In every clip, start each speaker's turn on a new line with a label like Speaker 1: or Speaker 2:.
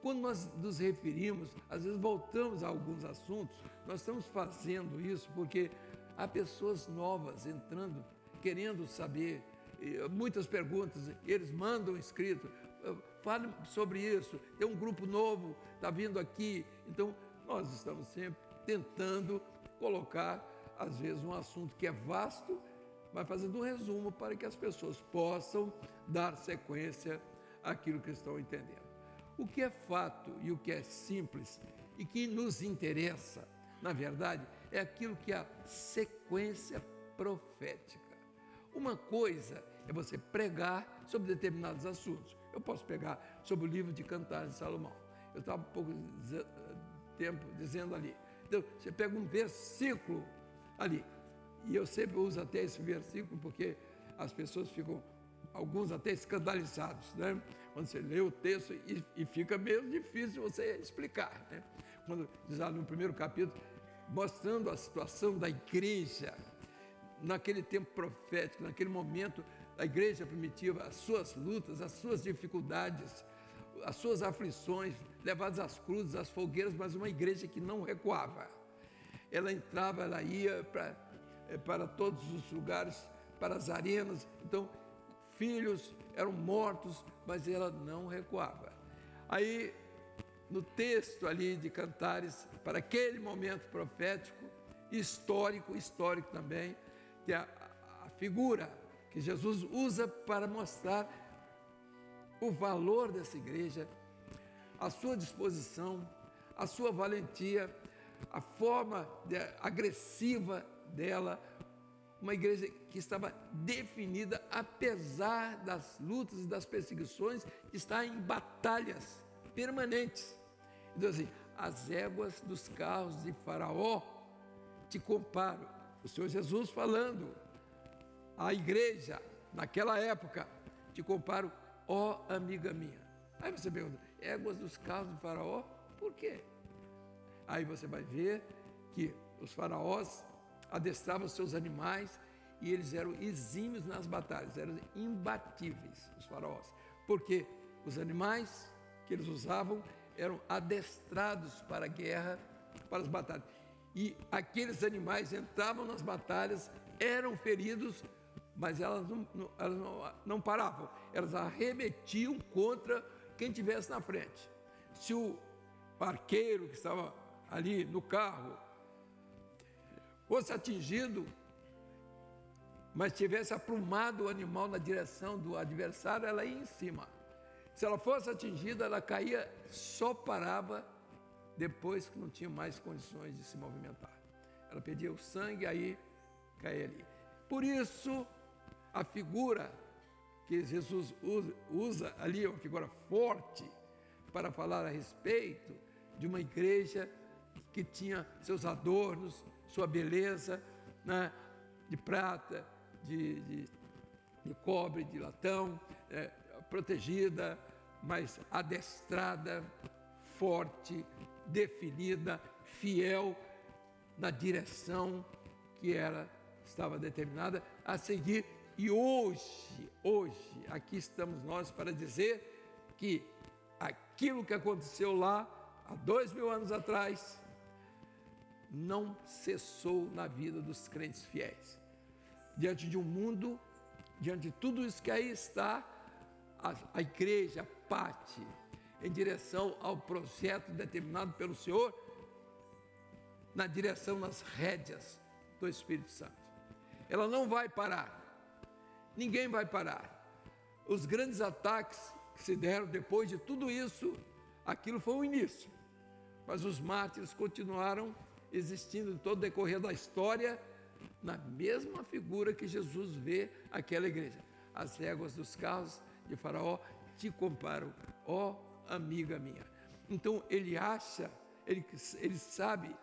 Speaker 1: quando nós nos referimos, às vezes voltamos a alguns assuntos, nós estamos fazendo isso porque há pessoas novas entrando, querendo saber, muitas perguntas, eles mandam escrito, fale sobre isso, tem um grupo novo, está vindo aqui. Então, nós estamos sempre tentando colocar, às vezes, um assunto que é vasto, mas fazendo um resumo para que as pessoas possam dar sequência àquilo que estão entendendo. O que é fato e o que é simples e que nos interessa, na verdade, é aquilo que é a sequência profética. Uma coisa é você pregar sobre determinados assuntos. Eu posso pegar sobre o livro de Cantares de Salomão. Eu estava há pouco tempo dizendo ali. Então, você pega um versículo ali, e eu sempre uso até esse versículo porque as pessoas ficam, alguns até escandalizados, né? Quando você lê o texto e fica meio difícil você explicar, né? Quando diz lá no primeiro capítulo, mostrando a situação da igreja, naquele tempo profético, naquele momento da igreja primitiva, as suas lutas, as suas dificuldades, as suas aflições, levadas às cruzes, às fogueiras, mas uma igreja que não recuava. Ela entrava, ela ia para todos os lugares, para as arenas. Então, filhos eram mortos, mas ela não recuava. Aí, no texto ali de Cantares, para aquele momento profético, histórico também, tem a figura que Jesus usa para mostrar o valor dessa igreja, a sua disposição, a sua valentia, a forma agressiva dela, uma igreja que estava definida, apesar das lutas e das perseguições, está em batalhas permanentes. Então assim, as éguas dos carros de Faraó te comparo, o Senhor Jesus falando, a igreja naquela época, te comparo, ó amiga minha. Aí você pergunta, éguas dos carros de Faraó, por quê? Aí você vai ver que os faraós adestravam seus animais e eles eram exímios nas batalhas, eram imbatíveis os faraós, porque os animais que eles usavam eram adestrados para a guerra, para as batalhas. E aqueles animais entravam nas batalhas, eram feridos, mas elas não paravam, elas arremetiam contra quem estivesse na frente. Se o arqueiro que estava ali no carro fosse atingido, mas tivesse aprumado o animal na direção do adversário, ela ia em cima. Se ela fosse atingida, ela caía, só parava depois que não tinha mais condições de se movimentar. Ela perdia o sangue, aí caía ali. Por isso, a figura que Jesus usa ali é uma figura forte para falar a respeito de uma igreja que tinha seus adornos, sua beleza, né, de prata, de cobre, de latão, protegida, mas adestrada, forte, definida, fiel na direção que ela estava determinada a seguir. E hoje, aqui estamos nós para dizer que aquilo que aconteceu lá há 2000 anos atrás não cessou na vida dos crentes fiéis. Diante de um mundo, diante de tudo isso que aí está, a igreja parte em direção ao projeto determinado pelo Senhor, na direção, nas rédeas do Espírito Santo. Ela não vai parar, ninguém vai parar. Os grandes ataques que se deram depois de tudo isso, aquilo foi o início, mas os mártires continuaram existindo em todo o decorrer da história, na mesma figura que Jesus vê aquela igreja. As éguas dos carros de Faraó te comparam, ó amiga minha. Então ele acha, ele sabe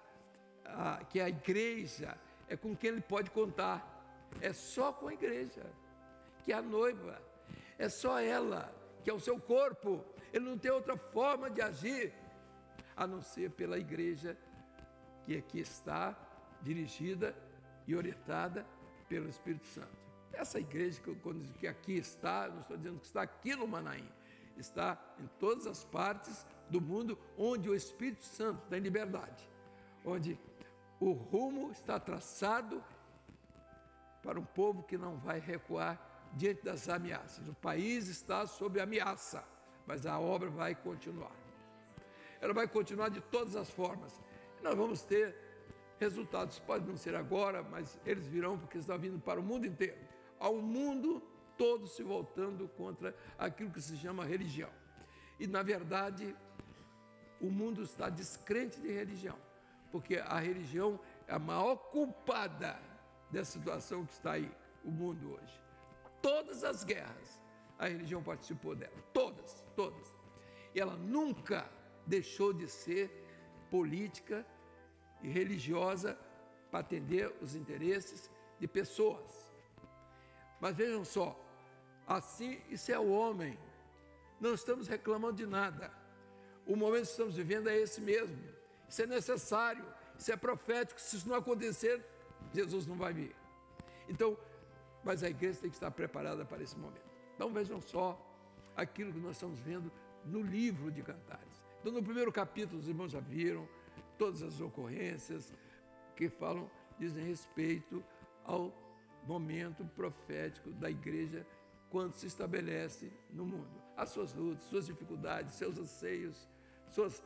Speaker 1: que a igreja é com quem ele pode contar, é só com a igreja, que é a noiva, é só ela, que é o seu corpo. Ele não tem outra forma de agir, a não ser pela igreja, que aqui está dirigida e orientada pelo Espírito Santo. Essa igreja que aqui está, não estou dizendo que está aqui no Manaim, está em todas as partes, do mundo onde o Espírito Santo tem liberdade, onde o rumo está traçado para um povo que não vai recuar diante das ameaças. O país está sob ameaça, mas a obra vai continuar. Ela vai continuar de todas as formas. Nós vamos ter resultados, pode não ser agora, mas eles virão porque estão vindo para o mundo inteiro. Ao mundo todo se voltando contra aquilo que se chama religião. E, na verdade, o mundo está descrente de religião, porque a religião é a maior culpada dessa situação que está aí, o mundo hoje. Todas as guerras, a religião participou dela, todas. E ela nunca deixou de ser política e religiosa para atender os interesses de pessoas. Mas vejam só, assim, isso é o homem. Não estamos reclamando de nada. O momento que estamos vivendo é esse mesmo. Isso é necessário, isso é profético. Se isso não acontecer, Jesus não vai vir. Então, mas a igreja tem que estar preparada para esse momento. Então vejam só aquilo que nós estamos vendo no livro de Cantares. Então, no primeiro capítulo, os irmãos já viram todas as ocorrências que falam, dizem respeito ao momento profético da igreja quando se estabelece no mundo. As suas lutas, suas dificuldades, seus anseios, suas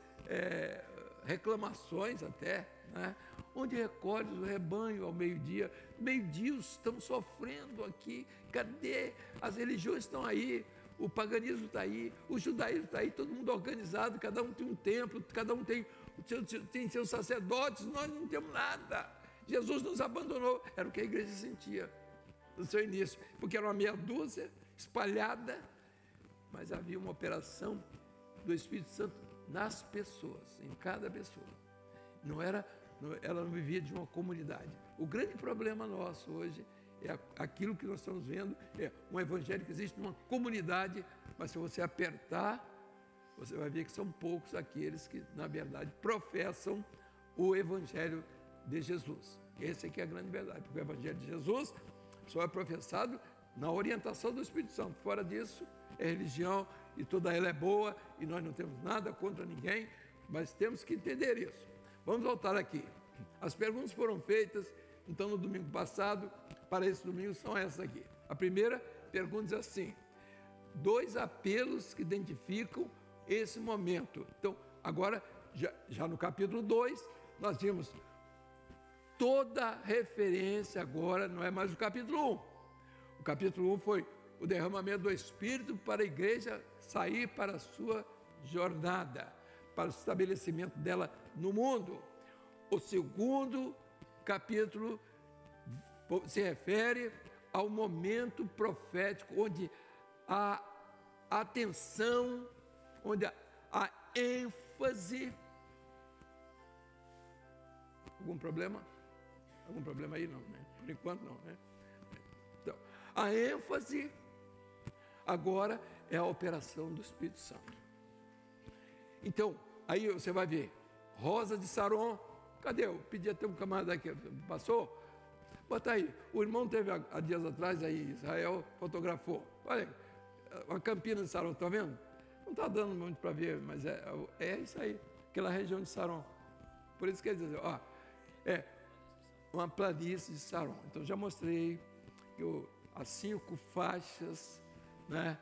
Speaker 1: reclamações até, né? Onde recolhe o rebanho ao meio-dia. Meio-dia estamos sofrendo aqui, cadê? As religiões estão aí, o paganismo está aí, o judaísmo está aí, todo mundo organizado, cada um tem um templo, cada um tem seus sacerdotes, nós não temos nada. Jesus nos abandonou, era o que a igreja sentia no seu início, porque era uma meia dúzia espalhada, mas havia uma operação do Espírito Santo nas pessoas, em cada pessoa. Ela não vivia de uma comunidade. O grande problema nosso hoje é aquilo que nós estamos vendo, é um evangelho que existe numa comunidade, mas se você apertar, você vai ver que são poucos aqueles que, na verdade, professam o evangelho de Jesus. Essa aqui é a grande verdade, porque o evangelho de Jesus só é professado na orientação do Espírito Santo. Fora disso, é religião e toda ela é boa e nós não temos nada contra ninguém, mas temos que entender isso. Vamos voltar aqui. As perguntas foram feitas, então, no domingo passado, para esse domingo são essas aqui. A primeira pergunta diz assim: 2 apelos que identificam esse momento. Então, agora, já no capítulo 2, nós vimos toda referência agora, não é mais o capítulo 1. O capítulo 1 foi o derramamento do Espírito para a igreja sair para a sua jornada, para o estabelecimento dela no mundo. O segundo capítulo se refere ao momento profético, onde a atenção, onde a ênfase... Algum problema? Algum problema aí não, né? Por enquanto não, né? Então, a ênfase agora é a operação do Espírito Santo. Então, aí você vai ver, Rosa de Saron, cadê? Eu pedi até um camarada aqui, passou? Bota aí, o irmão teve há dias atrás aí, Israel fotografou. Olha, uma campina de Saron, está vendo? Não está dando muito para ver, mas é isso aí, aquela região de Saron. Por isso quer dizer, ó, é uma planície de Saron. Então já mostrei que as 5 faixas, né,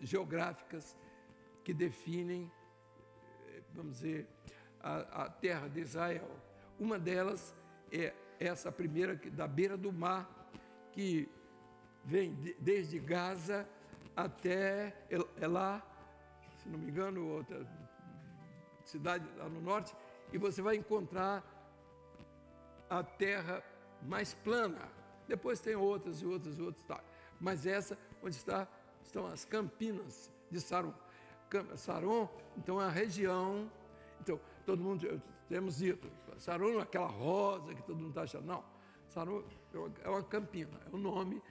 Speaker 1: geográficas que definem, vamos dizer, a terra de Israel. Uma delas é essa primeira da beira do mar, que vem desde Gaza até Elá, se não me engano, outra cidade lá no norte, e você vai encontrar a terra mais plana. Depois tem outras, tá. Mas essa onde estão as campinas de Saron. Saron, então, é a região. Então, todo mundo, temos dito, Saron não é aquela rosa que todo mundo está achando. Não, Saron é uma campina, é o nome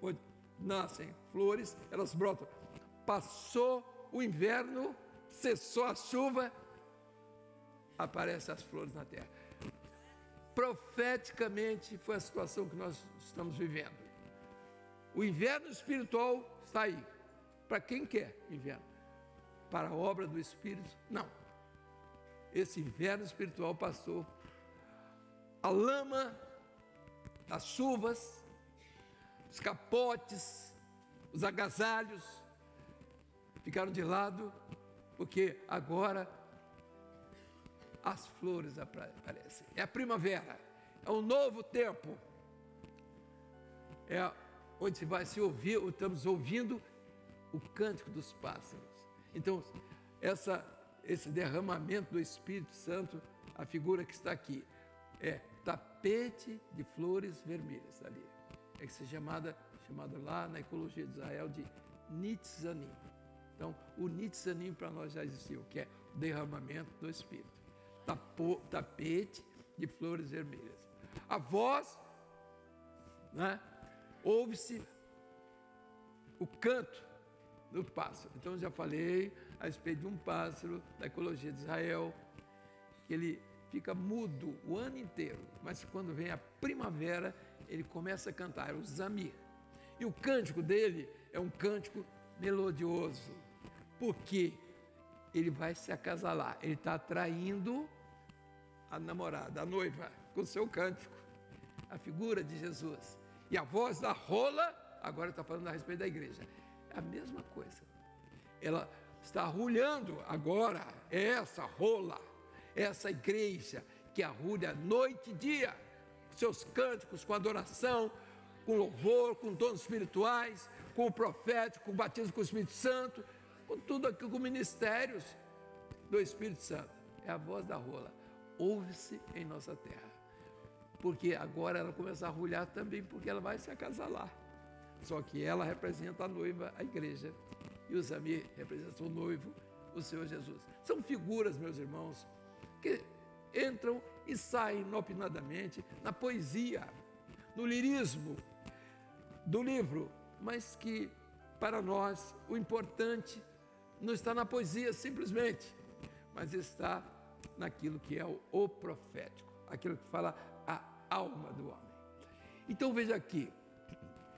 Speaker 1: onde nascem flores, elas brotam. Passou o inverno, cessou a chuva, aparecem as flores na terra. Profeticamente foi a situação que nós estamos vivendo. O inverno espiritual está aí. Para quem quer inverno? para a obra do Espírito. Não. Esse inverno espiritual passou. A lama, as chuvas, os capotes, os agasalhos ficaram de lado, porque agora as flores aparecem. É a primavera, é um novo tempo. É onde se vai se ouvir, estamos ouvindo o cântico dos pássaros. Então, esse derramamento do Espírito Santo, a figura que está aqui, é tapete de flores vermelhas ali. É que se chamado lá na ecologia de Israel de Nitzanim. Então, o Nitzanim para nós já existiu, que é o derramamento do Espírito. Tapete de flores vermelhas. A voz, né? Ouve-se o canto do pássaro. Então, já falei a respeito de um pássaro da ecologia de Israel, que ele fica mudo o ano inteiro, mas quando vem a primavera, ele começa a cantar, é o zamir. E o cântico dele é um cântico melodioso, porque ele vai se acasalar, ele está atraindo a namorada, a noiva, com o seu cântico, a figura de Jesus. E a voz da rola, agora está falando a respeito da igreja, é a mesma coisa. Ela está arrulhando agora, é essa rola, essa igreja que arrulha noite e dia, com seus cânticos, com adoração, com louvor, com dons espirituais, com o profético, com o batismo com o Espírito Santo, com tudo aquilo, com ministérios do Espírito Santo. É a voz da rola. Ouve-se em nossa terra. Porque agora ela começa a arrulhar também, porque ela vai se acasalar. Só que ela representa a noiva, a igreja, e o zamir representa o noivo, o Senhor Jesus. São figuras, meus irmãos, que entram e saem inopinadamente na poesia, no lirismo do livro, mas que para nós o importante não está na poesia simplesmente, mas está naquilo que é o profético, aquilo que fala a alma do homem. Então veja aqui,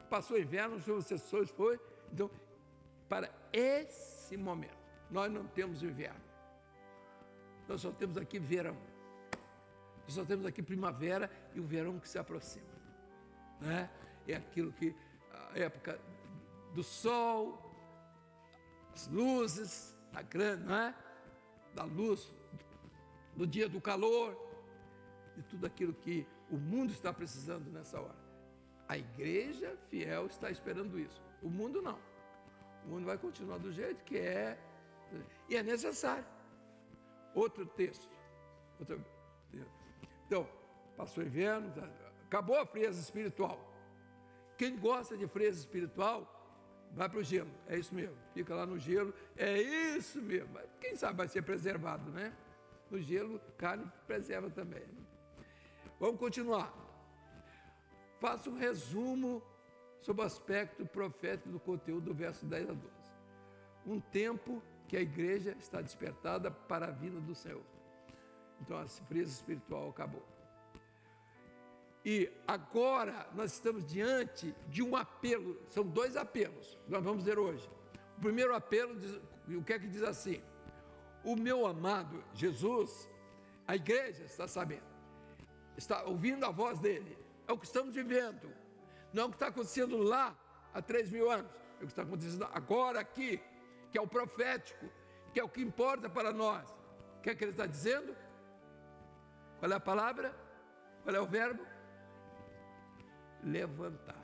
Speaker 1: passou o inverno, chuva cessou, foi, então para esse momento, nós não temos inverno, nós só temos aqui verão, nós só temos aqui primavera e o verão que se aproxima, né? É aquilo que, a época do sol, as luzes, a grande, não é? Da luz, no dia do calor, e tudo aquilo que o mundo está precisando nessa hora. A igreja fiel está esperando isso, o mundo não. O mundo vai continuar do jeito que é, e é necessário. Outro texto. Então, passou o inverno, acabou a frieza espiritual. Quem gosta de frieza espiritual, vai para o gelo, é isso mesmo. Fica lá no gelo, é isso mesmo. Mas quem sabe vai ser preservado, né? No gelo, carne preserva também. Vamos continuar. Faça um resumo sobre o aspecto profético do conteúdo do verso 10 a 12. Um tempo que a igreja está despertada para a vinda do Senhor. Então a frieza espiritual acabou. E agora nós estamos diante de um apelo, são dois apelos, nós vamos ver hoje. O primeiro apelo, o que é que diz assim? O meu amado Jesus, a igreja está sabendo, está ouvindo a voz dele, é o que estamos vivendo, não é o que está acontecendo lá há 3.000 anos, é o que está acontecendo agora aqui, que é o profético, que é o que importa para nós. O que é que ele está dizendo? Qual é a palavra? Qual é o verbo? Levantar.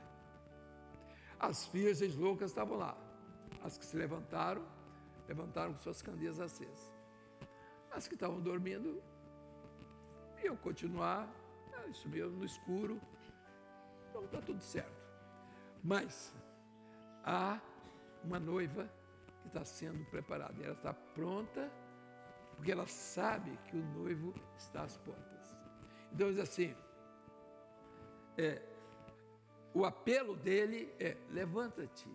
Speaker 1: As virgens loucas estavam lá. As que se levantaram com suas candeias acesas. As que estavam dormindo iam continuar, isso mesmo, no escuro. Então está tudo certo. Mas há uma noiva que está sendo preparada. E ela está pronta, porque ela sabe que o noivo está às portas. Então diz assim, o apelo dele é, levanta-te.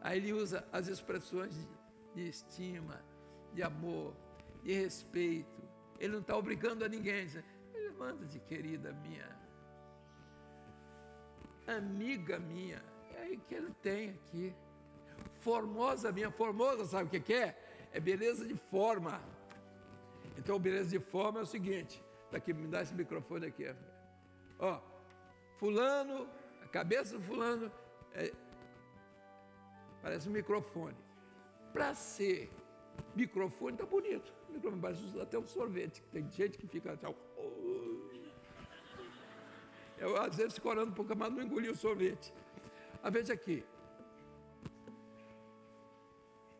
Speaker 1: Aí ele usa as expressões de estima, de amor, de respeito. Ele não está obrigando a ninguém. Diz, levanta-te, querida minha, amiga minha. É aí que ele tem aqui. Formosa minha, formosa, sabe o que é? é beleza de forma. Então, beleza de forma é o seguinte, daqui, me dá esse microfone aqui. Ó, fulano, a cabeça do fulano parece um microfone. Para ser microfone, tá bonito. O microfone parece até um sorvete. Tem gente que fica até... Eu, às vezes, fico orando um pouco, mas não engoli o sorvete. Veja aqui.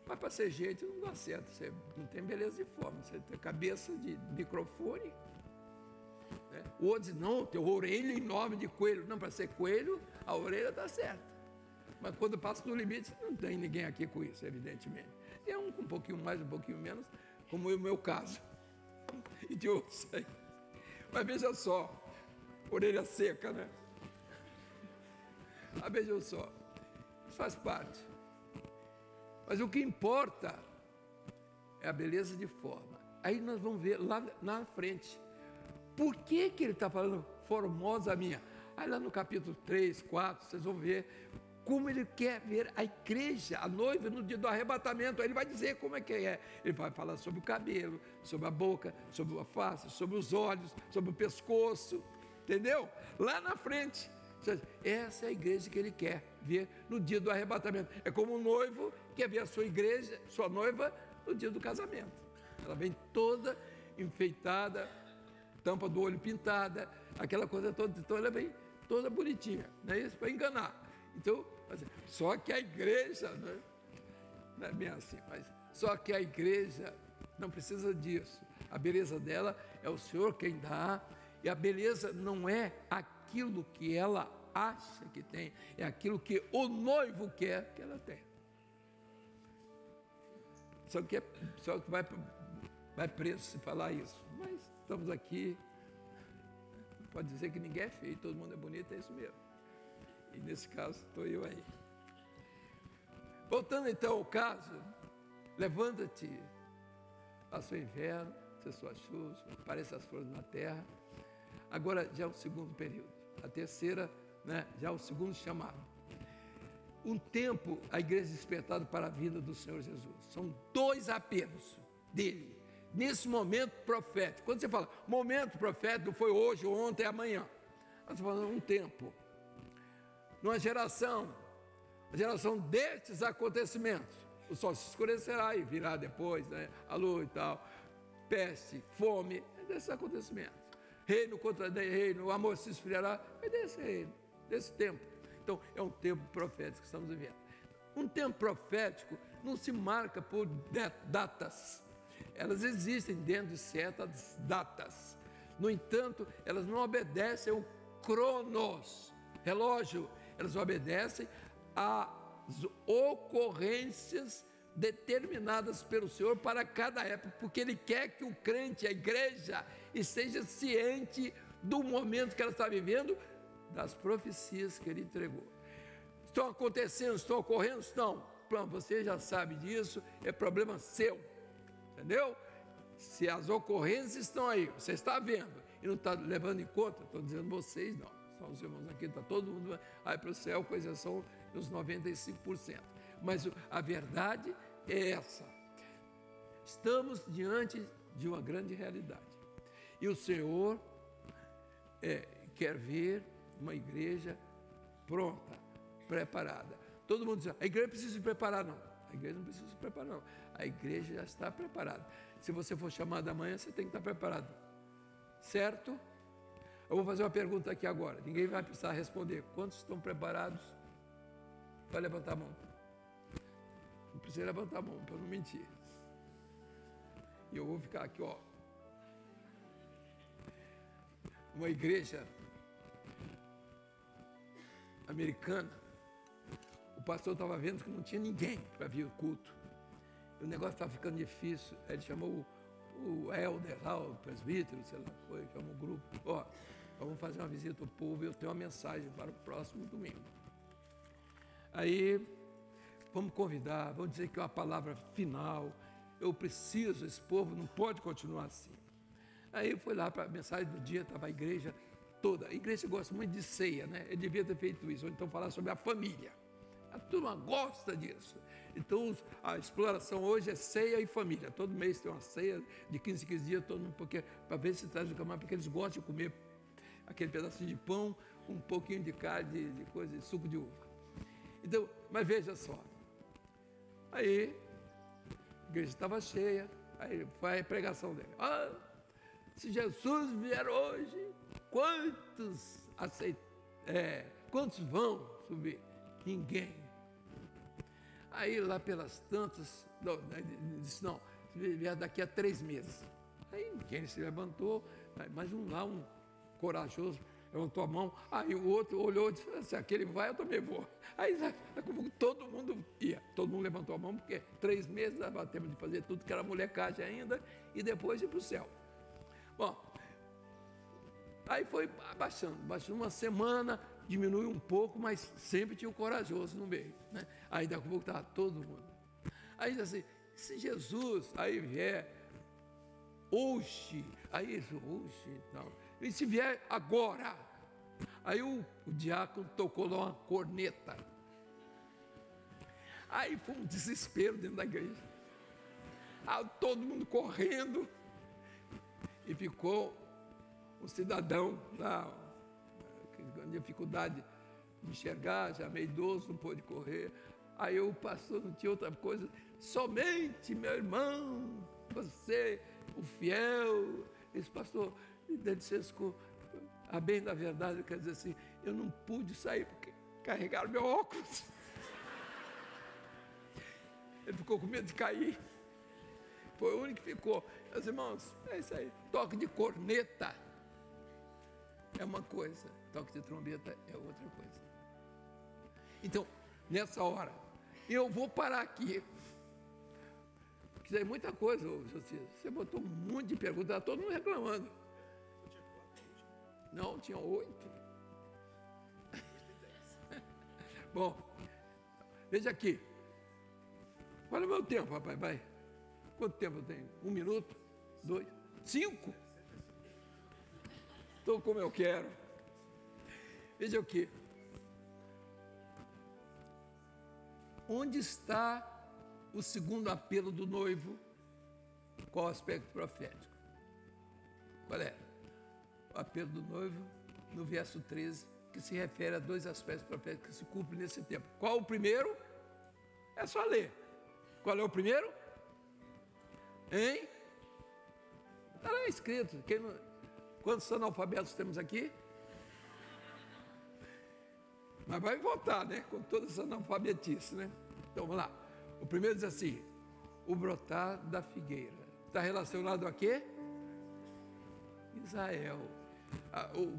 Speaker 1: Mas para ser gente não dá certo. Você não tem beleza de forma. Você tem cabeça de microfone. Né? O outro diz, não, tem orelha enorme de coelho. Não, para ser coelho, a orelha está certa. Mas quando passa do limite, não tem ninguém aqui com isso, evidentemente. Tem um com um pouquinho mais, um pouquinho menos, como é o meu caso. E de outros aí. Mas veja só, orelha seca, né? Veja só, isso faz parte. Mas o que importa é a beleza de forma. Aí nós vamos ver lá na frente. Por que ele está falando formosa minha? Aí lá no capítulo 3, 4, vocês vão ver como ele quer ver a igreja, a noiva no dia do arrebatamento. Aí ele vai dizer como é que é. Ele vai falar sobre o cabelo, sobre a boca, sobre a face, sobre os olhos, sobre o pescoço. Entendeu? Lá na frente. Essa é a igreja que ele quer ver no dia do arrebatamento. É como um noivo quer ver a sua igreja, sua noiva, no dia do casamento. Ela vem toda enfeitada, tampa do olho pintada, aquela coisa toda. Então ela vem toda bonitinha, não é isso? Para enganar. Então, só que a igreja, não é bem assim, mas só que a igreja não precisa disso. A beleza dela é o Senhor quem dá, e a beleza não é aquilo que ela acha que tem, é aquilo que o noivo quer que ela tenha. Só que vai preso se falar isso. Mas estamos aqui, pode dizer que ninguém é feio, todo mundo é bonito, é isso mesmo. E nesse caso estou eu aí. Voltando então ao caso, levanta-te, passa o inverno, se sua chuva, aparecem as flores na terra. Agora já é o segundo período. A terceira, né, já é o segundo chamado. Um tempo, a igreja é despertada para a vida do Senhor Jesus. São 2 apelos dele, nesse momento profético. Quando você fala momento profético, foi hoje, ontem, amanhã. Nós estamos falando um tempo. Numa geração, a geração destes acontecimentos. O sol se escurecerá e virá depois, né, a lua e tal. Peste, fome, é desses acontecimentos. Reino contra reino, o amor se esfriará, é desse reino, desse tempo. Então, é um tempo profético que estamos vivendo. Um tempo profético não se marca por datas. Elas existem dentro de certas datas. No entanto, elas não obedecem ao cronos, relógio. Elas obedecem às ocorrências determinadas pelo Senhor para cada época, porque Ele quer que o crente, a igreja, esteja ciente do momento que ela está vivendo, das profecias que Ele entregou. Estão acontecendo, estão ocorrendo? Estão. Pronto, você já sabe disso, é problema seu, entendeu? Se as ocorrências estão aí, você está vendo e não está levando em conta, estou dizendo vocês não, são os irmãos aqui, está todo mundo aí para o céu, com exceção dos 95%. Mas a verdade é essa. Estamos diante de uma grande realidade. E o Senhor quer ver uma igreja pronta, preparada. Todo mundo diz, a igreja precisa se preparar. Não, a igreja não precisa se preparar, não. A igreja já está preparada. Se você for chamado amanhã, você tem que estar preparado. Certo? Eu vou fazer uma pergunta aqui agora. Ninguém vai precisar responder. Quantos estão preparados? Vai levantar a mão. Não precisa levantar a mão para não mentir. E eu vou ficar aqui, ó. Uma igreja americana, o pastor estava vendo que não tinha ninguém para vir o culto. E o negócio estava ficando difícil. Ele chamou o elder lá, o presbítero, sei lá, chamou o grupo. Ó, vamos fazer uma visita ao povo e eu tenho uma mensagem para o próximo domingo. Aí, vamos convidar, vamos dizer que é uma palavra final. Eu preciso, esse povo não pode continuar assim. Aí foi lá para a mensagem do dia, estava a igreja toda. A igreja gosta muito de ceia, né? Ele devia ter feito isso, ou então falar sobre a família. A turma gosta disso. Então, a exploração hoje é ceia e família. Todo mês tem uma ceia de 15 em 15 dias, todo mundo, para ver se traz o camarão, porque eles gostam de comer aquele pedacinho de pão, um pouquinho de carne, de coisa, de suco de uva. Então, mas veja só. Aí, a igreja estava cheia, aí foi a pregação dele. Se Jesus vier hoje, quantos vão subir? Ninguém. Aí lá pelas tantas, disse, não, vier daqui a 3 meses. Aí quem se levantou, mas um corajoso, levantou a mão, aí o outro olhou e disse, se aquele vai, eu também vou. Aí todo mundo ia, todo mundo levantou a mão, porque 3 meses dava tempo de fazer tudo, que era molecagem ainda, e depois ir para o céu. Bom, aí foi baixando uma semana, diminui um pouco, mas sempre tinha o corajoso no meio, né? Aí daqui a pouco estava todo mundo. Aí diz assim, se Jesus aí vier hoje, não. E se vier agora? Aí o diácono tocou lá uma corneta. Aí foi um desespero dentro da igreja. Todo mundo correndo. E ficou um cidadão lá, com dificuldade de enxergar, já meio idoso, não pôde correr. Aí o pastor não tinha outra coisa, somente, meu irmão, você, o fiel. Esse pastor, a bem da verdade, quer dizer assim, eu não pude sair porque carregaram meu óculos. Ele ficou com medo de cair. Foi o único que ficou. Meus irmãos, é isso aí. Toque de corneta é uma coisa, toque de trombeta é outra coisa. Então, nessa hora, eu vou parar aqui. Porque tem muita coisa, Josias. Você botou um monte de perguntas, está todo mundo reclamando. Não, tinha 8. Bom, veja aqui. Qual é o meu tempo, rapaz? Vai. Quanto tempo eu tenho? 1 minuto? 2? 5? Estou como eu quero. Veja o quê? Onde está o segundo apelo do noivo? Qual o aspecto profético? Qual é? O apelo do noivo, no verso 13, que se refere a 2 aspectos proféticos que se cumprem nesse tempo. Qual o primeiro? É só ler. Qual é o primeiro? Hein? Está lá escrito. Quantos analfabetos temos aqui? Mas vai voltar, né? Com toda essa analfabetice, né? Então, vamos lá. O primeiro diz assim, o brotar da figueira. Está relacionado a quê? Israel.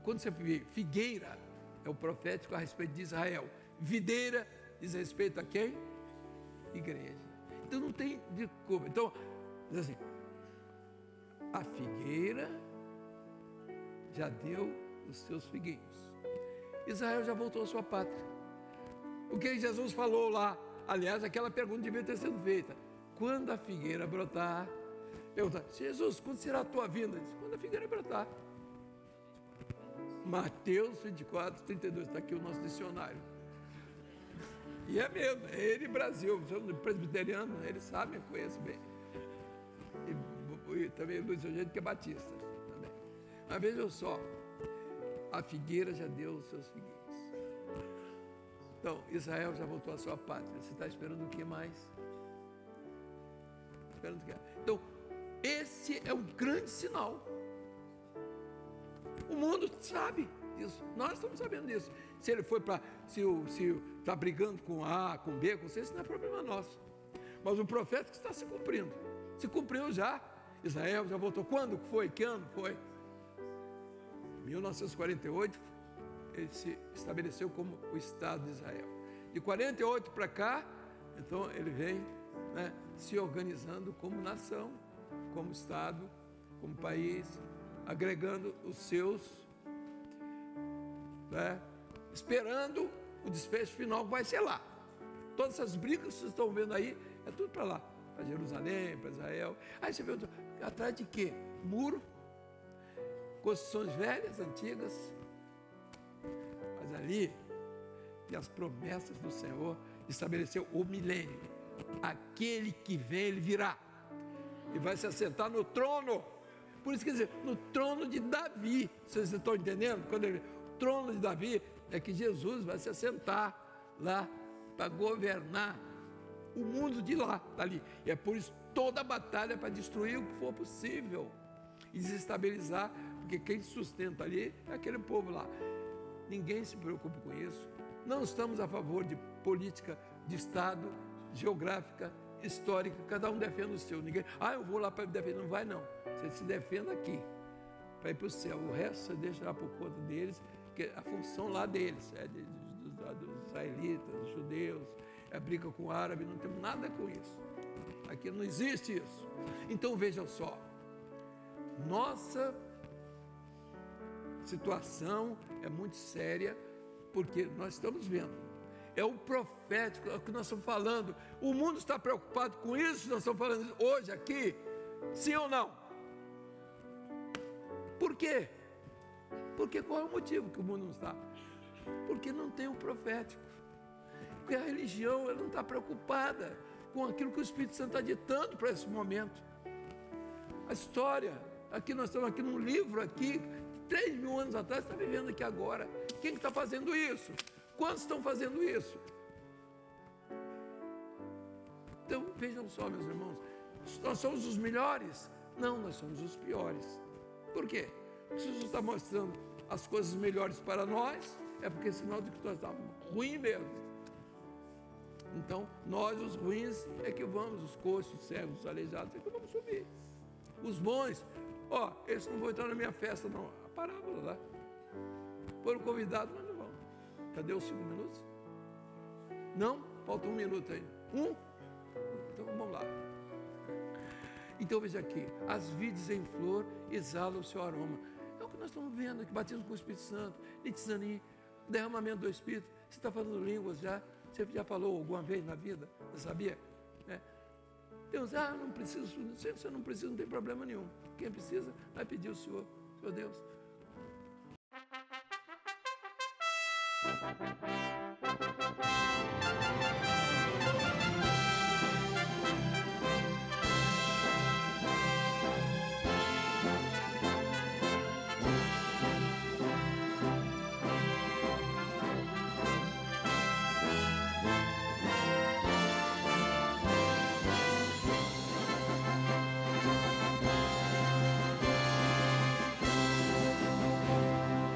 Speaker 1: Quando você vê figueira, é o profético a respeito de Israel. Videira diz respeito a quem? Igreja. Então, não tem desculpa. Então, diz assim, a figueira já deu os seus figuinhos. Israel já voltou à sua pátria. O que Jesus falou lá? Aliás, aquela pergunta devia ter sido feita. Quando a figueira brotar? Pergunta, Jesus, quando será a tua vinda? Diz, quando a figueira brotar. Mateus 24, 32, está aqui o nosso dicionário. E é mesmo, é ele Brasil, somos presbiteriano, ele sabe, eu conheço bem. E também Luiz Eugênio, que é batista também. Mas vejam só, a figueira já deu os seus figuinhos. Então, Israel já voltou à sua pátria. Você está esperando o que mais? Esperando o que? Então, esse é um grande sinal. O mundo sabe disso. Nós estamos sabendo disso. Se ele foi para... Se está brigando com A, com B, com C, isso não é problema nosso. Mas o profeta está se cumprindo. Se cumpriu já. Israel já voltou. Quando foi? Que ano foi? 1948, ele se estabeleceu como o Estado de Israel. De 48 para cá, então ele vem, né, se organizando como nação, como Estado, como país, agregando os seus, né, esperando o desfecho final que vai ser lá. Todas essas brigas que vocês estão vendo aí, é tudo para lá, para Jerusalém, para Israel. Aí você vê, atrás de quê? Muro, construções velhas, antigas, mas ali tem as promessas do Senhor. estabeleceu o milênio. Aquele que vem, ele virá e vai se assentar no trono. Por isso quer dizer, no trono de Davi. Vocês estão entendendo? O trono de Davi é que Jesus vai se assentar lá para governar o mundo de lá, dali. E é por isso toda a batalha para destruir o que for possível e desestabilizar, porque quem sustenta ali é aquele povo lá. Ninguém se preocupa com isso. Não estamos a favor de política de Estado, geográfica, histórica, cada um defende o seu. Ninguém, eu vou lá para defender. Não vai não. Você se defenda aqui, para ir para o céu. O resto você deixa lá por conta deles, que a função lá deles, dos israelitas, dos judeus, é briga com o árabe, não temos nada com isso. Aqui não existe isso. Então vejam só, nossa situação é muito séria, porque nós estamos vendo, é o profético, é o que nós estamos falando. O mundo está preocupado com isso, nós estamos falando hoje aqui, sim ou não? Por quê? Porque qual é o motivo que o mundo não está? Porque não tem o profético. Porque a religião, ela não está preocupada com aquilo que o Espírito Santo está ditando para esse momento. A história, aqui nós estamos aqui num livro aqui, 3.000 anos atrás, está vivendo aqui agora. Quem que está fazendo isso? Quantos estão fazendo isso? Então, vejam só, meus irmãos, nós somos os melhores? Não, nós somos os piores. Por quê? Se Jesus está mostrando as coisas melhores para nós, é porque é sinal de que nós estamos ruins mesmo. Então, nós, os ruins, é que vamos, os coxos, os cegos, os aleijados, é que vamos subir. Os bons, esses não vão entrar na minha festa, não. A parábola lá. Foram convidados, mas não vão. Cadê os 5 minutos? Não? Falta 1 minuto aí. Então, vamos lá. Então, veja aqui, as vides em flor exalam o seu aroma. É o que nós estamos vendo aqui, batismo com o Espírito Santo, Nitsani, derramamento do Espírito. Você está falando línguas já? Você já falou alguma vez na vida? Você sabia? Deus, não preciso, você não precisa, não tem problema nenhum. Quem precisa, vai pedir ao Senhor, Senhor Deus.